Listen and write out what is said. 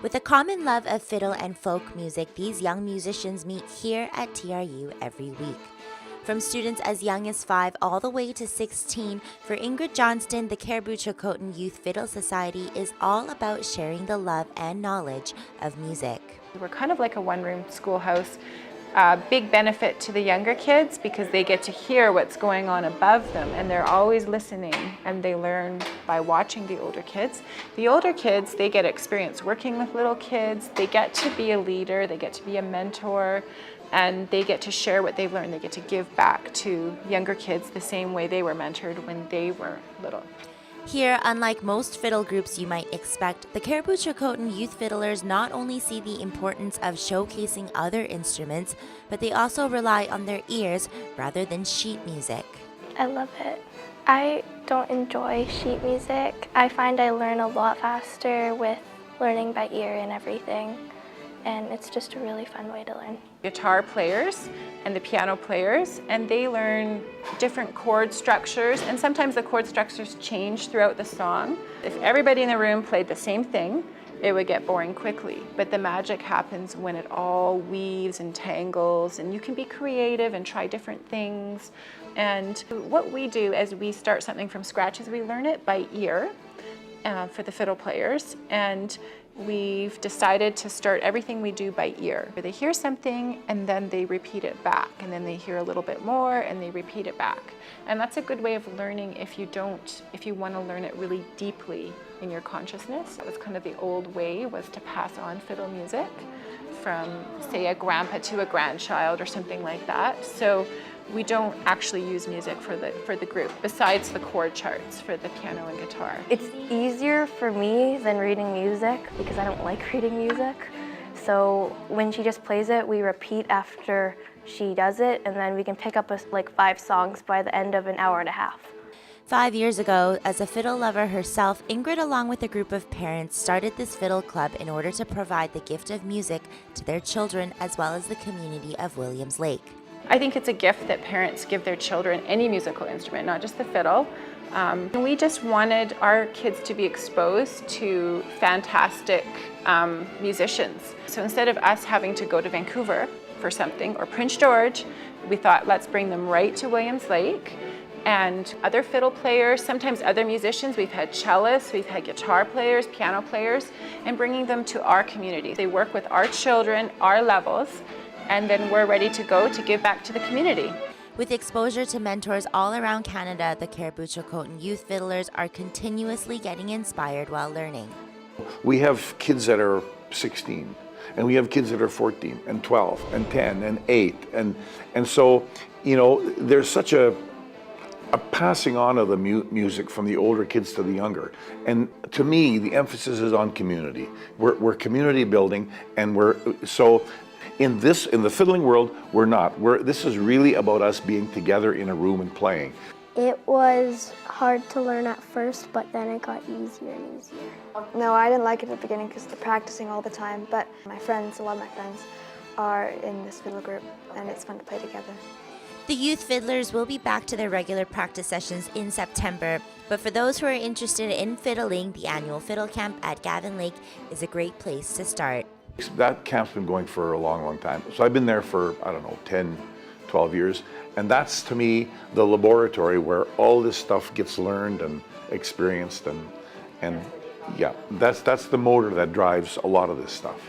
With a common love of fiddle and folk music, these young musicians meet here at TRU every week. From students as young as 5 all the way to 16, for Ingrid Johnston, the Cariboo Youth Fiddle Society is all about sharing the love and knowledge of music. We're kind of like a one-room schoolhouse. Big benefit to the younger kids because they get to hear what's going on above them and they're always listening and they learn by watching the older kids. The older kids, they get experience working with little kids, they get to be a leader, they get to be a mentor, and they get to share what they've learned. They get to give back to younger kids the same way they were mentored when they were little. Here, unlike most fiddle groups you might expect, the Cariboo Youth Fiddlers not only see the importance of showcasing other instruments, but they also rely on their ears rather than sheet music. I love it. I don't enjoy sheet music. I find I learn a lot faster with learning by ear and everything, and it's just a really fun way to learn. Guitar players and the piano players, and they learn different chord structures, and sometimes the chord structures change throughout the song. If everybody in the room played the same thing, it would get boring quickly, but the magic happens when it all weaves and tangles, and you can be creative and try different things. And what we do as we start something from scratch is we learn it by ear for the fiddle players, and we've decided to start everything we do by ear. They hear something and then they repeat it back, and then they hear a little bit more and they repeat it back. And that's a good way of learning if you want to learn it really deeply in your consciousness. That was kind of the old way, was to pass on fiddle music from, say, a grandpa to a grandchild or something like that. So we don't actually use music for the group, besides the chord charts for the piano and guitar. It's easier for me than reading music because I don't like reading music. So when she just plays it, we repeat after she does it, and then we can pick up like 5 songs by the end of an hour and a half. 5 years ago, as a fiddle lover herself, Ingrid, along with a group of parents, started this fiddle club in order to provide the gift of music to their children as well as the community of Williams Lake. I think it's a gift that parents give their children any musical instrument, not just the fiddle. We just wanted our kids to be exposed to fantastic musicians. So instead of us having to go to Vancouver for something, or Prince George, we thought, let's bring them right to Williams Lake. And other fiddle players, sometimes other musicians, we've had cellists, we've had guitar players, piano players, and bringing them to our community. They work with our children, our levels, and then we're ready to go to give back to the community. With exposure to mentors all around Canada, the Cariboo Youth Fiddlers are continuously getting inspired while learning. We have kids that are 16, and we have kids that are 14 and 12 and 10 and 8, and so, you know, there's such a passing on of the music from the older kids to the younger. And to me, the emphasis is on community. We're community building, and in the fiddling world, we're not. This is really about us being together in a room and playing. It was hard to learn at first, but then it got easier and easier. No, I didn't like it at the beginning because they're practicing all the time, but a lot of my friends are in this fiddle group, and it's fun to play together. The Youth Fiddlers will be back to their regular practice sessions in September, but for those who are interested in fiddling, the annual Fiddle Camp at Gavin Lake is a great place to start. That camp's been going for a long, long time. So I've been there for, 10, 12 years. And that's, to me, the laboratory where all this stuff gets learned and experienced. And yeah, that's the motor that drives a lot of this stuff.